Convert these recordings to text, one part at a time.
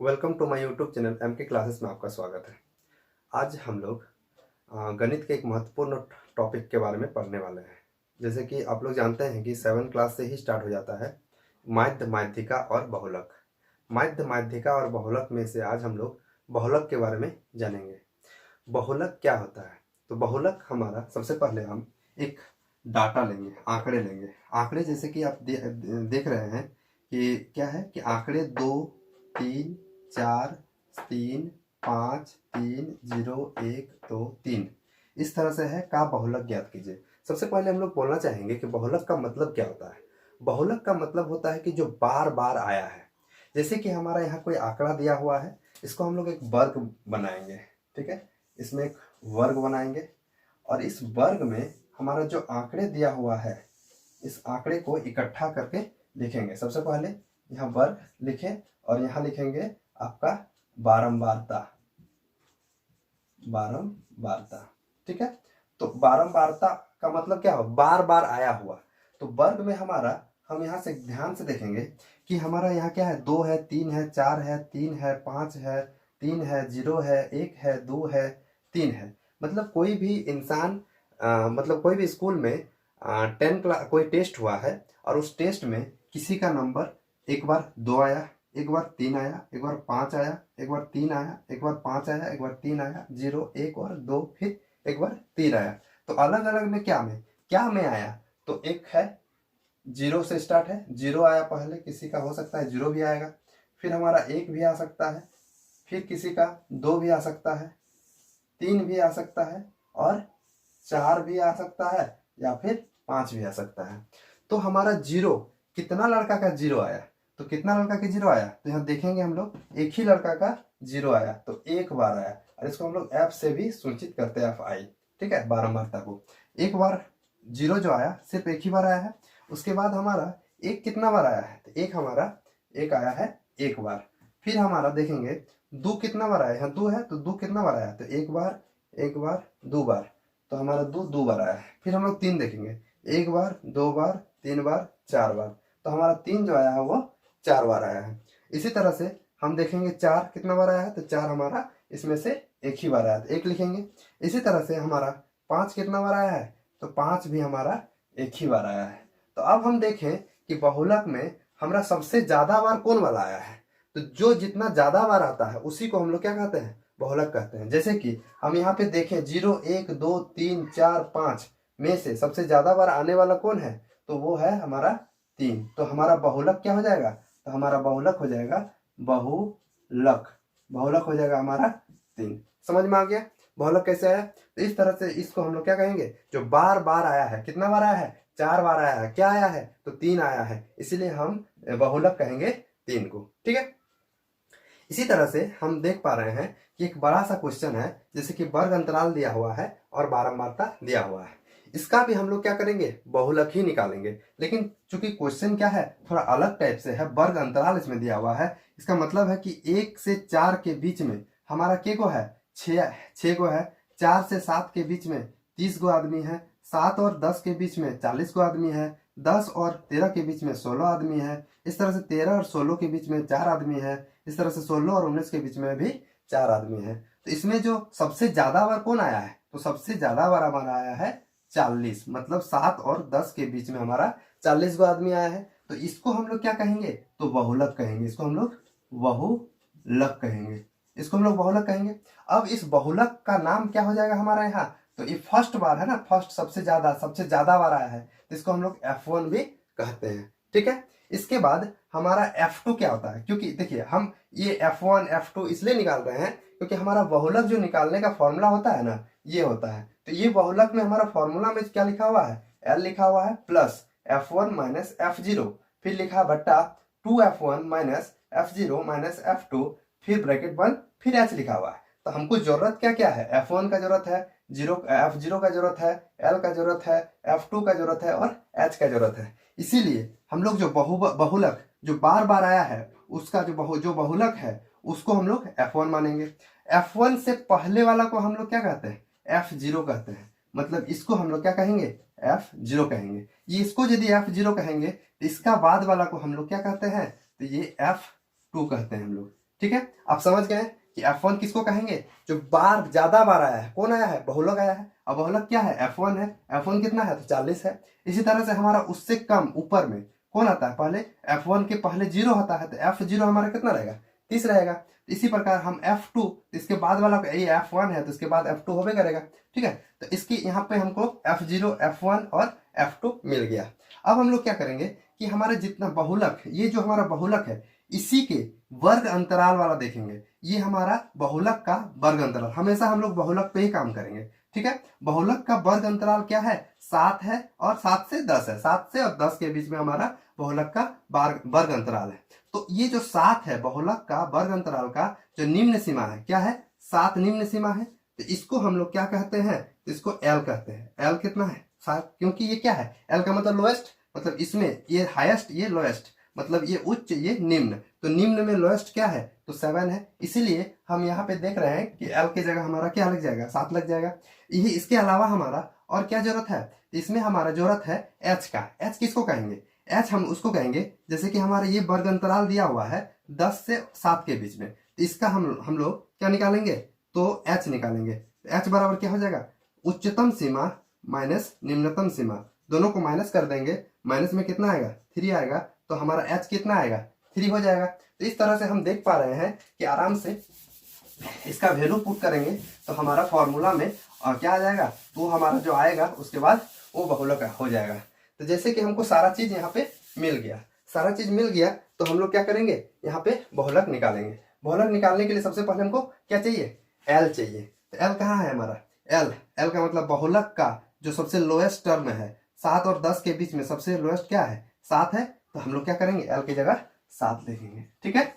Welcome to my YouTube channel M K classes में आपका स्वागत है। आज हम लोग गणित के एक महत्वपूर्ण टॉपिक के बारे में पढ़ने वाले हैं। जैसे कि आप लोग जानते हैं कि 7 क्लास से ही स्टार्ट हो जाता है माध्य माध्यिका और बहुलक। माध्य माध्यिका और बहुलक में से आज हम लोग बहुलक के बारे में जानेंगे। बहुलक क्या होता है? तो बहुलक हमारा सबसे पहले हम एक डाटा लेंगे, आंकड़े लेंगे। आंकड़े जैसे कि आप देख रहे हैं कि क्या है कि आंकड़े 2, 3, 4, 3, 5, 3, 0, 1, 2, 3 इस तरह से है का बहुलक ज्ञात कीजिए। सबसे पहले हम लोग बोलना चाहेंगे कि बहुलक का मतलब क्या होता है। बहुलक का मतलब होता है कि जो बार बार आया है। जैसे कि हमारा यहाँ कोई आंकड़ा दिया हुआ है, इसको हम लोग एक वर्ग बनाएंगे। ठीक है, इसमें एक वर्ग बनाएंगे और इस वर्ग में हमारा जो आंकड़े दिया हुआ है, इस आंकड़े को इकट्ठा करके लिखेंगे। सबसे पहले यहाँ वर्ग लिखें और यहाँ लिखेंगे आपका बारंबारता। बारंबारता, ठीक है। तो बारंबारता का मतलब क्या हो? बार बार आया हुआ। तो वर्ग में हमारा, हम यहाँ से ध्यान से देखेंगे कि हमारा यहाँ क्या है, 2 है, 3 है, 4 है, 3 है, 5 है, 3 है, 0 है, 1 है, 2 है, 3 है। मतलब कोई भी इंसान मतलब कोई भी स्कूल में 10 क्लास कोई टेस्ट हुआ है और उस टेस्ट में किसी का नंबर एक बार 2 आया, एक बार 3 आया, एक बार 5 आया, एक बार 3 आया, एक बार 5 आया, एक बार 3 आया, 0, 1 और 2, फिर एक बार 3 आया। तो अलग अलग में क्या में आया? तो एक है 0 से स्टार्ट है, 0 आया पहले, किसी का हो सकता है 0 भी आएगा, फिर हमारा 1 भी आ सकता है, फिर किसी का 2 भी आ सकता है, 3 भी आ सकता है और 4 भी आ सकता है या फिर 5 भी आ सकता है। तो हमारा 0, कितना लड़का का 0 आया? तो कितना लड़का का 0 आया? तो यहाँ देखेंगे हम लोग, एक ही लड़का का 0 आया, तो एक बार आया। और इसको हम लोग एफ से भी सूचित करते हैं, एफ आई। ठीक है, बारंबारता को। एक बार 0 जो आया सिर्फ एक ही बार आया है। उसके बाद हमारा एक कितना बार आया है? तो एक हमारा एक आया है एक बार। फिर हमारा देखेंगे 2 कितना बार आया? यहाँ 2 है, तो 2 कितना बार आया? तो एक बार, एक बार, 2 बार। तो हमारा 2 बार आया है। फिर हम लोग 3 देखेंगे, एक बार, 2 बार, 3 बार, 4 बार। तो हमारा 3 जो आया है वो 4 बार आया है। इसी तरह से हम देखेंगे 4 कितना बार आया है? तो 4 हमारा इसमें से एक ही बार आया, तो एक लिखेंगे। इसी तरह से हमारा 5 कितना बार आया है? तो 5 भी हमारा एक ही बार आया है। तो अब हम देखें कि बहुलक में हमारा सबसे ज्यादा बार कौन वाला आया है। तो जो जितना ज्यादा बार आता है उसी को हम लोग क्या कहते हैं? बहुलक कहते हैं। जैसे कि हम यहाँ पे देखें 0, 1, 2, 3, 4, 5 में से सबसे ज्यादा बार आने वाला कौन है? तो वो है हमारा 3। तो हमारा बहुलक क्या हो जाएगा? तो हमारा बहुलक हो जाएगा बहुलक। बहुलक हो जाएगा हमारा 3। समझ में आ गया बहुलक कैसे आया? तो इस तरह से इसको हम लोग क्या कहेंगे? जो बार बार आया है। कितना बार आया है? 4 बार आया है। क्या आया है? तो 3 आया है, इसीलिए हम बहुलक कहेंगे 3 को। ठीक है, इसी तरह से हम देख पा रहे हैं कि एक बड़ा सा क्वेश्चन है, जैसे कि वर्ग अंतराल दिया हुआ है और बारंबारता दिया हुआ है। इसका भी हम लोग क्या करेंगे? बहुलक ही निकालेंगे। लेकिन चूंकि क्वेश्चन क्या है, थोड़ा अलग टाइप से है, वर्ग अंतराल इसमें दिया हुआ है। इसका मतलब है कि 1 से 4 के बीच में हमारा के को है? 6 को है। 4 से 7 के बीच में 30 गो आदमी है। 7 और 10 के बीच में 40 गो आदमी है। 10 और 13 के बीच में 16 आदमी है। इस तरह से 13 और 16 के बीच में 4 आदमी है। इस तरह से 16 और 19 के बीच में भी 4 आदमी है। तो इसमें जो सबसे ज्यादा बार कौन आया है? तो सबसे ज्यादा बार हमारा आया है 40। मतलब 7 और 10 के बीच में हमारा 40 गो आदमी आया है। तो इसको हम लोग क्या कहेंगे? तो बहुलक कहेंगे। इसको हम लोग बहुलक कहेंगे। इसको हम लोग बहुलक कहेंगे। अब इस बहुलक का नाम क्या हो जाएगा हमारा यहाँ? तो ये फर्स्ट बार है ना, फर्स्ट सबसे ज्यादा बार आया है, तो इसको हम लोग F1 भी कहते हैं। ठीक है, इसके बाद हमारा F2 क्या होता है? क्योंकि देखिए हम ये F1 F2 इसलिए निकाल रहे हैं क्योंकि हमारा बहुलक जो निकालने का फॉर्मूला होता है ना, ये होता है। तो ये बहुलक में हमारा फॉर्मूला में क्या लिखा हुआ है? L लिखा हुआ है प्लस F1 माइनस F0, फिर लिखा बट्टा 2F1 minus F0 minus F2, फिर ब्रैकेट बंद, फिर H लिखा हुआ है। तो हमको जरूरत क्या क्या है? F1 का जरूरत है, F0 का जरूरत है, L का जरूरत है, F2 का जरूरत है और H का जरूरत है। इसीलिए हम लोग जो बहुलक जो बार बार आया है उसका जो बहुलक है उसको हम लोग F1 मानेंगे। F1 से पहले वाला को हम लोग क्या कहते हैं? F0 कहते हैं। मतलब इसको हम लोग क्या कहेंगे? F0 कहेंगे। ये इसको यदि F0 कहेंगे तो इसका बाद वाला को हम लोग क्या कहते हैं? तो ये F2 कहते हैं हम लोग। ठीक है, आप समझ गए कि F1 किसको कहेंगे, जो बार ज्यादा बार आया है। कौन आया है, बहुलक आया है। अब बहुलक क्या है, F1 है। F1 कितना है, तो 40 है। इसी तरह से हमारा उससे कम ऊपर में कौन आता है, पहले F1 के पहले 0 होता है, तो F0 हमारा कितना रहेगा, 30 रहेगा। तो इसी प्रकार हम F2, इसके बाद वाला ये F1 है तो इसके बाद F2 होबे करेगा। ठीक है, तो इसकी यहाँ पे हमको F0, F1 और F2 मिल गया। अब हम लोग क्या करेंगे कि हमारा जितना बहुलक, ये जो हमारा बहुलक है, इसी के वर्ग अंतराल वाला देखेंगे। ये हमारा बहुलक का वर्ग अंतराल, हमेशा हम लोग बहुलक पे ही काम करेंगे। ठीक है, बहुलक का वर्ग अंतराल क्या है, 7 है और 7 से 10 है। 7 से और 10 के बीच में हमारा बहुलक का वर्ग अंतराल है। तो ये जो 7 है बहुलक का वर्ग अंतराल का जो निम्न सीमा है, क्या है, 7 निम्न सीमा है। तो इसको हम लोग क्या कहते हैं, तो इसको L कहते हैं। L कितना है, 7, क्योंकि ये क्या है, L का मतलब लोएस्ट, मतलब इसमें ये हाईएस्ट, ये लोएस्ट, मतलब ये उच्च, ये निम्न। तो निम्न में लोएस्ट क्या है, तो 7 है। इसीलिए हम यहाँ पे देख रहे हैं कि L की जगह हमारा क्या लग जाएगा, 7 लग जाएगा। ये इसके अलावा हमारा और क्या जरूरत है, इसमें हमारा जरूरत है H का। H किसको कहेंगे, H हम उसको कहेंगे, जैसे कि हमारा ये वर्ग अंतराल दिया हुआ है 10 से 7 के बीच में, तो इसका हम लोग क्या निकालेंगे, तो H निकालेंगे। H बराबर क्या हो जाएगा, उच्चतम सीमा माइनस निम्नतम सीमा, दोनों को माइनस कर देंगे। माइनस में कितना आएगा, 3 आएगा, तो हमारा H कितना आएगा, 3 हो जाएगा। तो इस तरह से हम देख पा रहे हैं कि आराम से इसका वैल्यू पुट करेंगे तो हमारा फॉर्मूला में क्या आ जाएगा, तो हमारा जो आएगा उसके बाद वो बहुलक हो जाएगा। तो जैसे कि हमको सारा चीज यहाँ पे मिल गया, सारा चीज मिल गया, तो हम लोग क्या करेंगे, यहाँ पे बहुलक निकालेंगे। बहुलक निकालने के लिए सबसे पहले हमको क्या चाहिए, L चाहिए। तो L कहाँ है हमारा, L का मतलब बहुलक का जो सबसे लोएस्ट टर्म है, 7 और 10 के बीच में सबसे लोएस्ट क्या है, 7 है। तो हम लोग क्या करेंगे, L की जगह 7 लिखेंगे। ठीक है,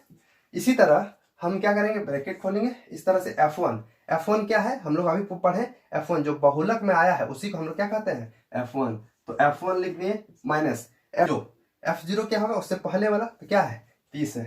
इसी तरह हम क्या करेंगे, ब्रैकेट खोलेंगे इस तरह से। F1 क्या है, हम लोग अभी पढ़े, F1 जो बहुलक में आया है उसी को हम लोग क्या कहते हैं, F1। तो F1 लिख दिए माइनस F0 क्या होगा, उससे पहले वाला तो क्या है, 30 है,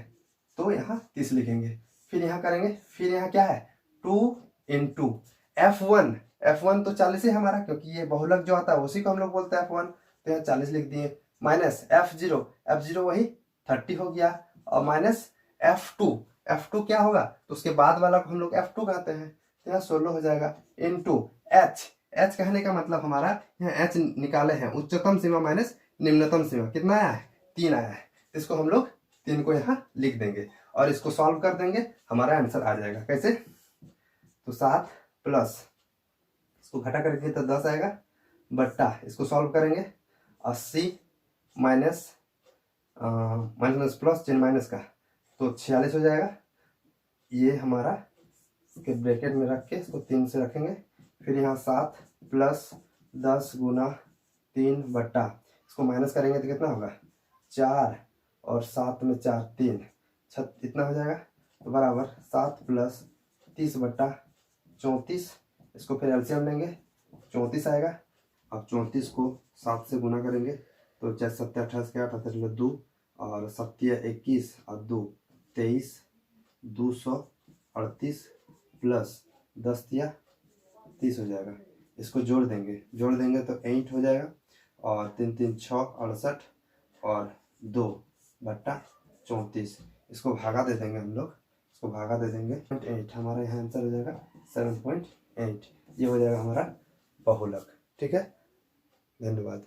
तो यहाँ 30 लिखेंगे। फिर यहाँ करेंगे, फिर यहाँ क्या है, 2 इंटू F1 तो 40 है हमारा, क्योंकि ये बहुलक जो आता है उसी को हम लोग बोलते हैं F1, तो यहाँ 40 लिख दिए। माइनस F0 वही 30 हो गया, और माइनस F2 क्या होगा, तो उसके बाद वाला को हम लोग F2 कहते हैं, तो यहाँ 16 हो जाएगा। इंटू H कहने का मतलब हमारा यहाँ H निकाले हैं, उच्चतम सीमा माइनस निम्नतम सीमा, कितना आया है, 3 आया है। इसको हम लोग 3 को यहाँ लिख देंगे और इसको सॉल्व कर देंगे, हमारा आंसर आ जाएगा। कैसे, तो 7 प्लस इसको घटा करेंगे तो 10 आएगा, बट्टा इसको सॉल्व करेंगे 80 माइनस माइनस प्लस चिन्ह माइनस का, तो 46 हो जाएगा। ये हमारा इसके ब्रैकेट में रख के इसको 3 से रखेंगे। फिर यहाँ 7 प्लस 10 गुना 3 बट्टा, इसको माइनस करेंगे तो कितना होगा, 4 और 7 में 4 3 इतना हो जाएगा, तो बराबर 7 प्लस 30 बट्टा 34। इसको फिर एलसीएम लेंगे, 34 आएगा। अब 34 को 7 से गुना करेंगे तो 4 7 28 के 8 2 और 7 21 और 2 23, 238 प्लस 10 30 हो जाएगा। इसको जोड़ देंगे तो 8 हो जाएगा, और 3 3 6 68 और 2 बट्टा 34। इसको भागा दे देंगे हम लोग, इसको भागा दे देंगे 8, हमारा यहाँ आंसर हो जाएगा 7.8। ये हो जाएगा हमारा बहुलक। ठीक है, धन्यवाद।